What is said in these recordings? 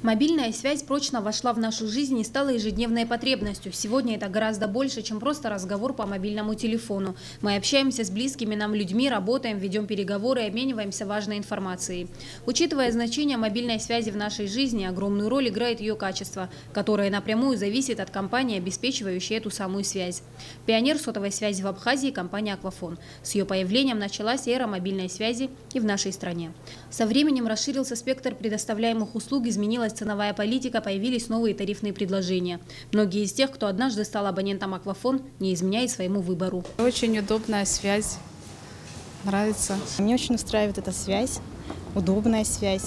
Мобильная связь прочно вошла в нашу жизнь и стала ежедневной потребностью. Сегодня это гораздо больше, чем просто разговор по мобильному телефону. Мы общаемся с близкими нам людьми, работаем, ведем переговоры и обмениваемся важной информацией. Учитывая значение мобильной связи в нашей жизни, огромную роль играет ее качество, которое напрямую зависит от компании, обеспечивающей эту самую связь. Пионер сотовой связи в Абхазии – компания «Аквафон». С ее появлением началась эра мобильной связи и в нашей стране. Со временем расширился спектр предоставляемых услуг, изменилась ценовая политика, появились новые тарифные предложения. Многие из тех, кто однажды стал абонентом «Аквафон», не изменяют своему выбору. Очень удобная связь, нравится. Мне очень устраивает эта связь, удобная связь.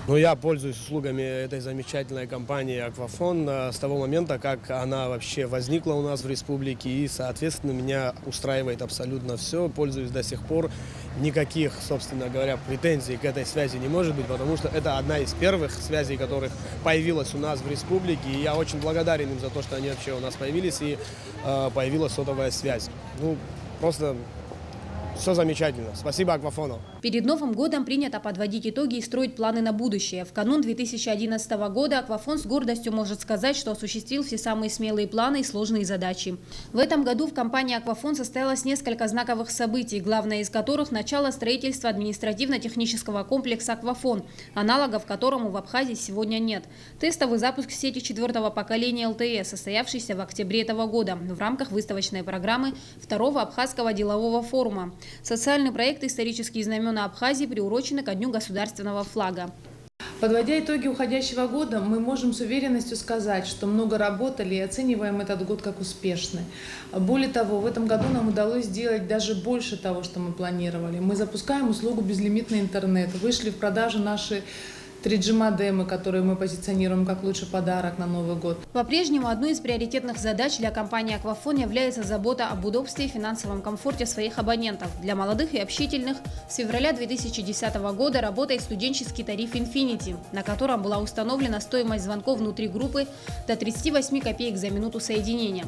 Я пользуюсь услугами этой замечательной компании «Аквафон» с того момента, как она вообще возникла у нас в республике. И, соответственно, меня устраивает абсолютно все. Пользуюсь до сих пор. Никаких, собственно говоря, претензий к этой связи не может быть, потому что это одна из первых связей, которых появилась у нас в республике. И я очень благодарен им за то, что они вообще у нас появились, и появилась сотовая связь. Просто все замечательно. Спасибо «Аквафону». Перед Новым годом принято подводить итоги и строить планы на будущее. В канун 2011 года «Аквафон» с гордостью может сказать, что осуществил все самые смелые планы и сложные задачи. В этом году в компании «Аквафон» состоялось несколько знаковых событий, главное из которых – начало строительства административно-технического комплекса «Аквафон», аналогов которому в Абхазии сегодня нет. Тестовый запуск сети 4-го поколения ЛТЕ, состоявшийся в октябре этого года в рамках выставочной программы 2-го Абхазского делового форума. Социальный проект «Исторические знамена Абхазии» приурочены ко Дню государственного флага. Подводя итоги уходящего года, мы можем с уверенностью сказать, что много работали и оцениваем этот год как успешный. Более того, в этом году нам удалось сделать даже больше того, что мы планировали. Мы запускаем услугу безлимитный интернет, вышли в продажу наши 3G-модемы, которые мы позиционируем как лучший подарок на Новый год. По-прежнему одной из приоритетных задач для компании «Аквафон» является забота об удобстве и финансовом комфорте своих абонентов. Для молодых и общительных с февраля 2010 года работает студенческий тариф Infinity, на котором была установлена стоимость звонков внутри группы до 38 копеек за минуту соединения.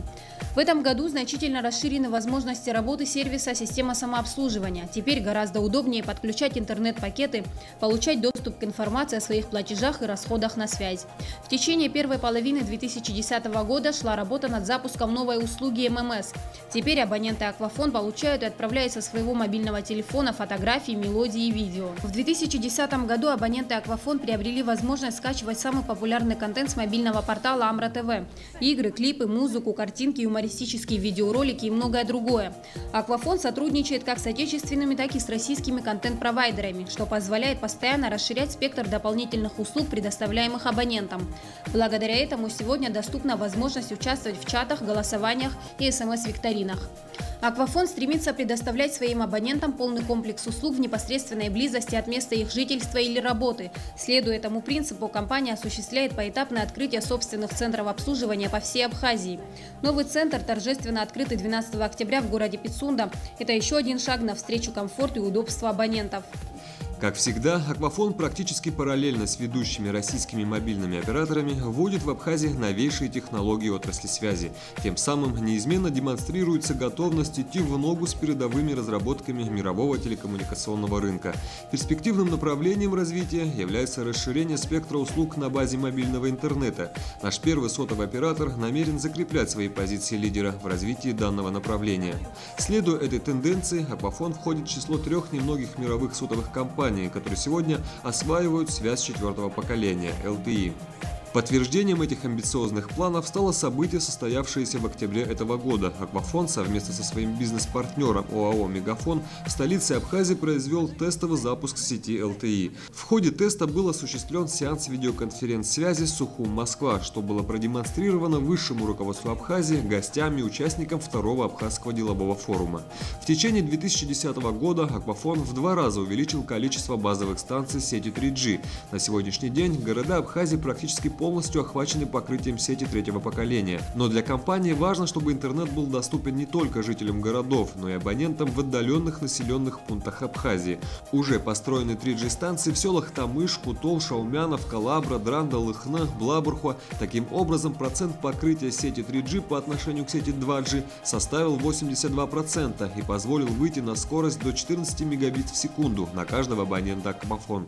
В этом году значительно расширены возможности работы сервиса «Система самообслуживания». Теперь гораздо удобнее подключать интернет-пакеты, получать доступ к информации о своих платежах и расходах на связь. В течение первой половины 2010 года шла работа над запуском новой услуги ММС. Теперь абоненты «Аквафон» получают и отправляют со своего мобильного телефона фотографии, мелодии и видео. В 2010 году абоненты «Аквафон» приобрели возможность скачивать самый популярный контент с мобильного портала Амра ТВ. Игры, клипы, музыку, картинки, юмористические видеоролики и многое другое. «Аквафон» сотрудничает как с отечественными, так и с российскими контент-провайдерами, что позволяет постоянно расширять спектр дополнительных услуг, предоставляемых абонентам. Благодаря этому сегодня доступна возможность участвовать в чатах, голосованиях и СМС-викторинах. «Аквафон» стремится предоставлять своим абонентам полный комплекс услуг в непосредственной близости от места их жительства или работы. Следуя этому принципу, компания осуществляет поэтапное открытие собственных центров обслуживания по всей Абхазии. Новый центр, торжественно открытый 12 октября в городе Пицунда, это еще один шаг навстречу комфорту и удобству абонентов. Как всегда, «Аквафон» практически параллельно с ведущими российскими мобильными операторами вводит в Абхазии новейшие технологии отрасли связи. Тем самым неизменно демонстрируется готовность идти в ногу с передовыми разработками мирового телекоммуникационного рынка. Перспективным направлением развития является расширение спектра услуг на базе мобильного интернета. Наш первый сотовый оператор намерен закреплять свои позиции лидера в развитии данного направления. Следуя этой тенденции, «Аквафон» входит в число 3 немногих мировых сотовых компаний, которые сегодня осваивают связь 4-го поколения – LTE. Подтверждением этих амбициозных планов стало событие, состоявшееся в октябре этого года. «Аквафон» совместно со своим бизнес-партнером ОАО «Мегафон» в столице Абхазии произвел тестовый запуск сети LTE. В ходе теста был осуществлен сеанс видеоконференц-связи «Сухум-Москва», что было продемонстрировано высшему руководству Абхазии, гостям и участникам 2-го Абхазского делового форума. В течение 2010 года «Аквафон» в 2 раза увеличил количество базовых станций сети 3G. На сегодняшний день города Абхазии практически полностью охвачены покрытием сети 3-го поколения. Но для компании важно, чтобы интернет был доступен не только жителям городов, но и абонентам в отдаленных населенных пунктах Абхазии. Уже построены 3G-станции в селах Тамыш, Кутол, Шаумянов, Калабра, Дранда, Лыхна, Блабурхуа. Таким образом, процент покрытия сети 3G по отношению к сети 2G составил 82% и позволил выйти на скорость до 14 мегабит в секунду на каждого абонента «Аквафон».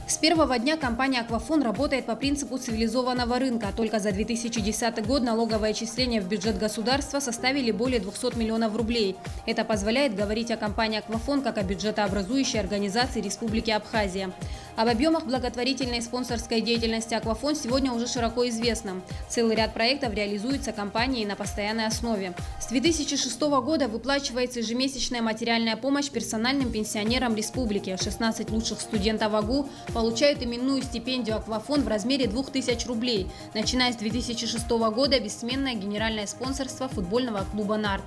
С первого дня компания «Аквафон» работает по принципу цивилизованного рынка. Только за 2010 год налоговые отчисления в бюджет государства составили более 200 миллионов рублей. Это позволяет говорить о компании «Аквафон» как о бюджетообразующей организации Республики Абхазия. Об объемах благотворительной и спонсорской деятельности «Аквафон» сегодня уже широко известно. Целый ряд проектов реализуется компанией на постоянной основе. С 2006 года выплачивается ежемесячная материальная помощь персональным пенсионерам республики. 16 лучших студентов АГУ получают именную стипендию «Аквафон» в размере 2000 рублей. Начиная с 2006 года бессменное генеральное спонсорство футбольного клуба «Нарт».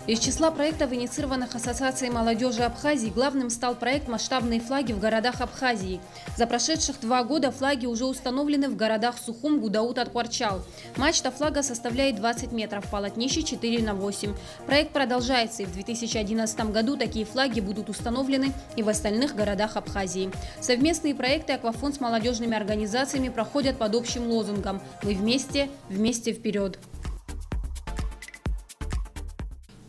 Из числа проектов, инициированных Ассоциацией молодежи Абхазии, главным стал проект «Масштабные флаги в городах Абхазии». За прошедших 2 года флаги уже установлены в городах Сухум, Гудаут-Аткварчал. Мачта флага составляет 20 метров, полотнище 4×8. Проект продолжается, и в 2011 году такие флаги будут установлены и в остальных городах Абхазии. Совместные проекты «Аквафон» с молодежными организациями проходят под общим лозунгом «Мы вместе, вместе вперед».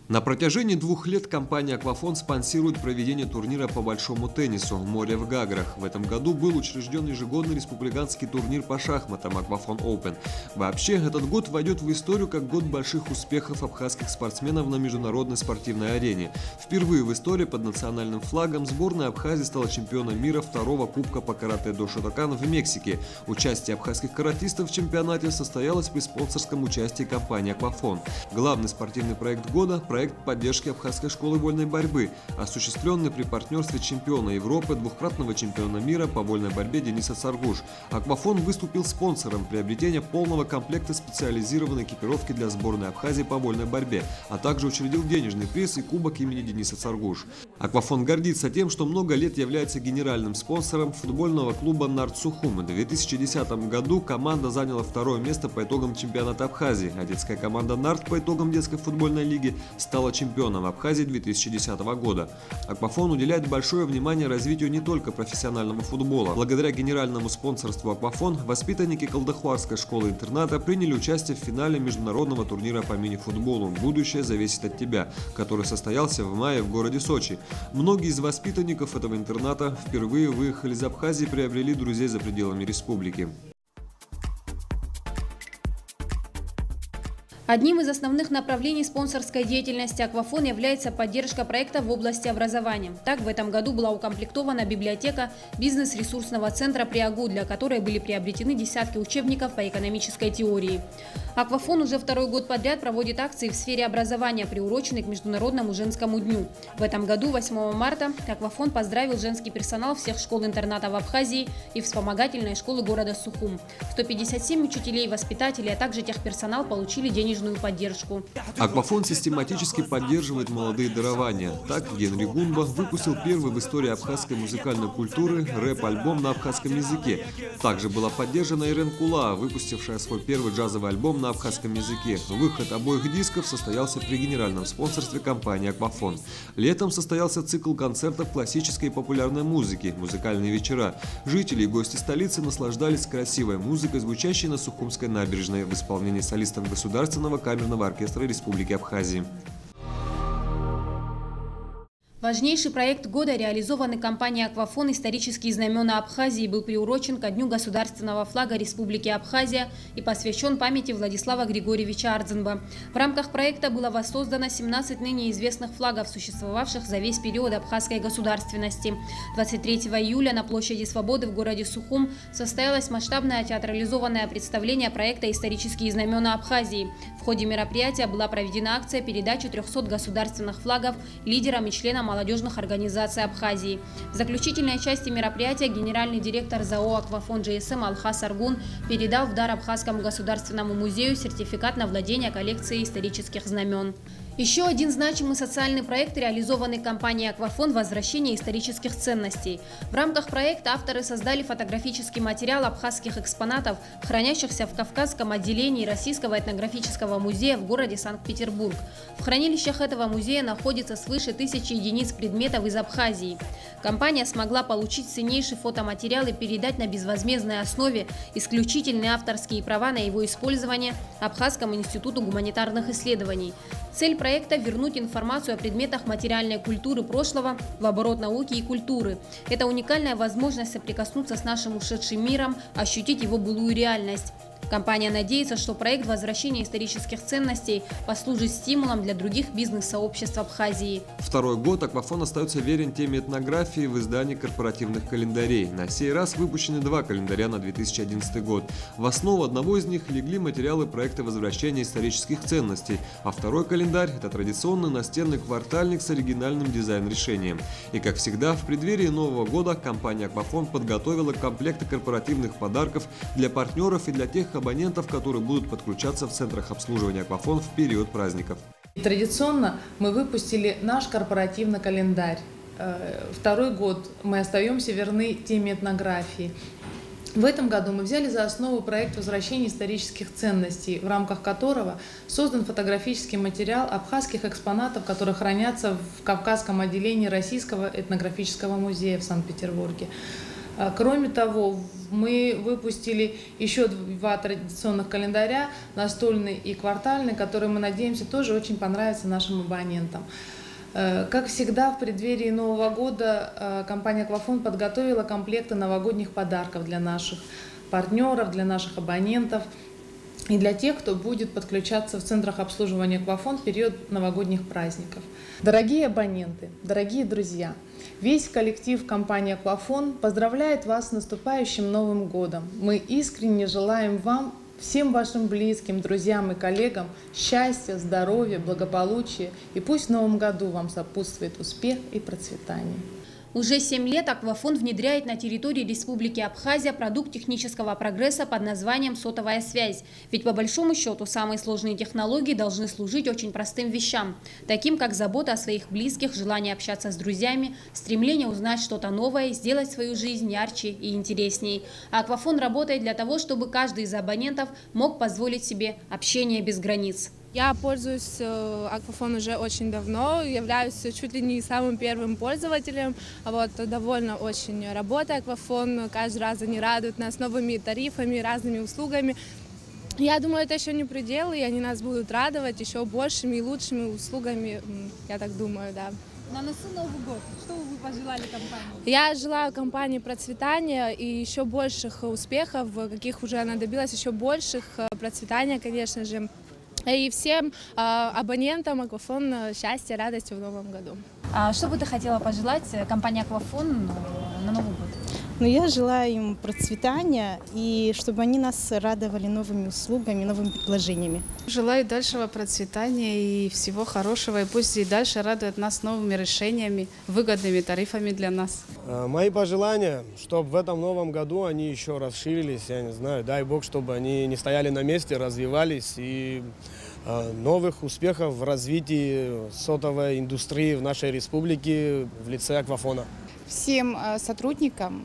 На протяжении 2 лет компания «Аквафон» спонсирует проведение турнира по большому теннису «Море в Гаграх». В этом году был учрежден ежегодный республиканский турнир по шахматам «Аквафон Open». Вообще, этот год войдет в историю как год больших успехов абхазских спортсменов на международной спортивной арене. Впервые в истории под национальным флагом сборная Абхазии стала чемпионом мира 2-го кубка по каратэ-до Шотокан в Мексике. Участие абхазских каратистов в чемпионате состоялось при спонсорском участии компании «Аквафон». Главный спортивный проект года – проект поддержки Абхазской школы вольной борьбы, осуществленный при партнерстве чемпиона Европы, 2-кратного чемпиона мира по вольной борьбе Дениса Царгуш. «Аквафон» выступил спонсором приобретения полного комплекта специализированной экипировки для сборной Абхазии по вольной борьбе, а также учредил денежный приз и кубок имени Дениса Царгуш. «Аквафон» гордится тем, что много лет является генеральным спонсором футбольного клуба «Нарт Сухум». В 2010 году команда заняла 2-е место по итогам чемпионата Абхазии, а детская команда «Нарт» по итогам детской футбольной лиги стала чемпионом Абхазии 2010 года. «Аквафон» уделяет большое внимание развитию не только профессионального футбола. Благодаря генеральному спонсорству «Аквафон» воспитанники Колдахуарской школы-интерната приняли участие в финале международного турнира по мини-футболу «Будущее зависит от тебя», который состоялся в мае в городе Сочи. Многие из воспитанников этого интерната впервые выехали из Абхазии и приобрели друзей за пределами республики. Одним из основных направлений спонсорской деятельности «Аквафон» является поддержка проектов в области образования. Так, в этом году была укомплектована библиотека бизнес-ресурсного центра при АГУ, для которой были приобретены десятки учебников по экономической теории. «Аквафон» уже 2-й год подряд проводит акции в сфере образования, приуроченные к Международному женскому дню. В этом году, 8 марта, «Аквафон» поздравил женский персонал всех школ-интернатов в Абхазии и вспомогательной школы города Сухум. 157 учителей и воспитателей, а также техперсонал получили денежную поддержку. «Аквафон» систематически поддерживает молодые дарования. Так, Генри Гунба выпустил первый в истории абхазской музыкальной культуры рэп-альбом на абхазском языке. Также была поддержана Ирен Кула, выпустившая свой первый джазовый альбом на абхазском языке. Выход обоих дисков состоялся при генеральном спонсорстве компании «Аквафон». Летом состоялся цикл концертов классической и популярной музыки, музыкальные вечера. Жители и гости столицы наслаждались красивой музыкой, звучащей на Сухумской набережной в исполнении солистов Государственного камерного оркестра Республики Абхазии. Важнейший проект года, реализованный компанией «Аквафон» «Исторические знамена Абхазии», был приурочен ко Дню государственного флага Республики Абхазия и посвящен памяти Владислава Григорьевича Ардзенба. В рамках проекта было воссоздано 17 ныне известных флагов, существовавших за весь период абхазской государственности. 23 июля на площади Свободы в городе Сухум состоялось масштабное театрализованное представление проекта «Исторические знамена Абхазии». В ходе мероприятия была проведена акция передачи 300 государственных флагов лидерам и членам молодежных организаций Абхазии. В заключительной части мероприятия генеральный директор ЗАО «Аквафон GSM» Алхас Аргун передал в дар Абхазскому государственному музею сертификат на владение коллекцией исторических знамен. Еще один значимый социальный проект, реализованный компанией «Аквафон» – возвращение исторических ценностей. В рамках проекта авторы создали фотографический материал абхазских экспонатов, хранящихся в Кавказском отделении Российского этнографического музея в городе Санкт-Петербург. В хранилищах этого музея находится свыше 1000 единиц предметов из Абхазии. Компания смогла получить ценнейший фотоматериал и передать на безвозмездной основе исключительные авторские права на его использование Абхазскому институту гуманитарных исследований. Цель проекта – вернуть информацию о предметах материальной культуры прошлого в оборот науки и культуры. Это уникальная возможность соприкоснуться с нашим ушедшим миром, ощутить его былую реальность. Компания надеется, что проект возвращения исторических ценностей послужит стимулом для других бизнес-сообществ Абхазии. Второй год Аквафон остается верен теме этнографии в издании корпоративных календарей. На сей раз выпущены 2 календаря на 2011 год. В основу одного из них легли материалы проекта возвращения исторических ценностей, а второй календарь – это традиционный настенный квартальник с оригинальным дизайн-решением. И, как всегда, в преддверии Нового года компания Аквафон подготовила комплекты корпоративных подарков для партнеров и для тех абонентов, которые будут подключаться в центрах обслуживания Аквафон в период праздников. Традиционно мы выпустили наш корпоративный календарь. Второй год мы остаемся верны теме этнографии. В этом году мы взяли за основу проект возвращения исторических ценностей, в рамках которого создан фотографический материал абхазских экспонатов, которые хранятся в Кавказском отделении Российского этнографического музея в Санкт-Петербурге. Кроме того, мы выпустили еще 2 традиционных календаря, настольный и квартальный, которые, мы надеемся, тоже очень понравятся нашим абонентам. Как всегда, в преддверии Нового года компания Аквафон подготовила комплекты новогодних подарков для наших партнеров, для наших абонентов и для тех, кто будет подключаться в центрах обслуживания Аквафон в период новогодних праздников. Дорогие абоненты, дорогие друзья! Весь коллектив компании Аквафон поздравляет вас с наступающим Новым годом. Мы искренне желаем вам, всем вашим близким, друзьям и коллегам счастья, здоровья, благополучия. И пусть в Новом году вам сопутствует успех и процветание. Уже 7 лет Аквафон внедряет на территории Республики Абхазия продукт технического прогресса под названием «Сотовая связь». Ведь по большому счету самые сложные технологии должны служить очень простым вещам, таким как забота о своих близких, желание общаться с друзьями, стремление узнать что-то новое, сделать свою жизнь ярче и интересней. А Аквафон работает для того, чтобы каждый из абонентов мог позволить себе общение без границ. Я пользуюсь Аквафон уже очень давно, являюсь чуть ли не самым первым пользователем. Довольно очень работа Аквафон, каждый раз они радуют нас новыми тарифами, разными услугами. Я думаю, это еще не предел, и они нас будут радовать еще большими и лучшими услугами, я так думаю, да. На носу Новый год. Что вы пожелали компании? Я желаю компании процветания и еще больших успехов, каких уже она добилась, еще больших процветания, конечно же. И всем абонентам Аквафон счастья, радости в новом году. А что бы ты хотела пожелать компании Аквафон на Новый год? Я желаю им процветания и чтобы они нас радовали новыми услугами, новыми предложениями. Желаю дальшего процветания и всего хорошего. И пусть и дальше радуют нас новыми решениями, выгодными тарифами для нас. Мои пожелания, чтобы в этом новом году они еще расширились, я не знаю, дай бог, чтобы они не стояли на месте, развивались и новых успехов в развитии сотовой индустрии в нашей республике в лице Аквафона. Всем сотрудникам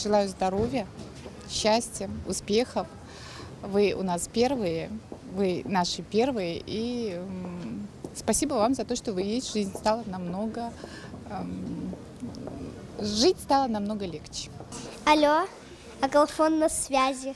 желаю здоровья, счастья, успехов. Вы у нас первые, вы наши первые. И спасибо вам за то, что вы есть. Жить стало намного легче. Алло, Аквафон на связи.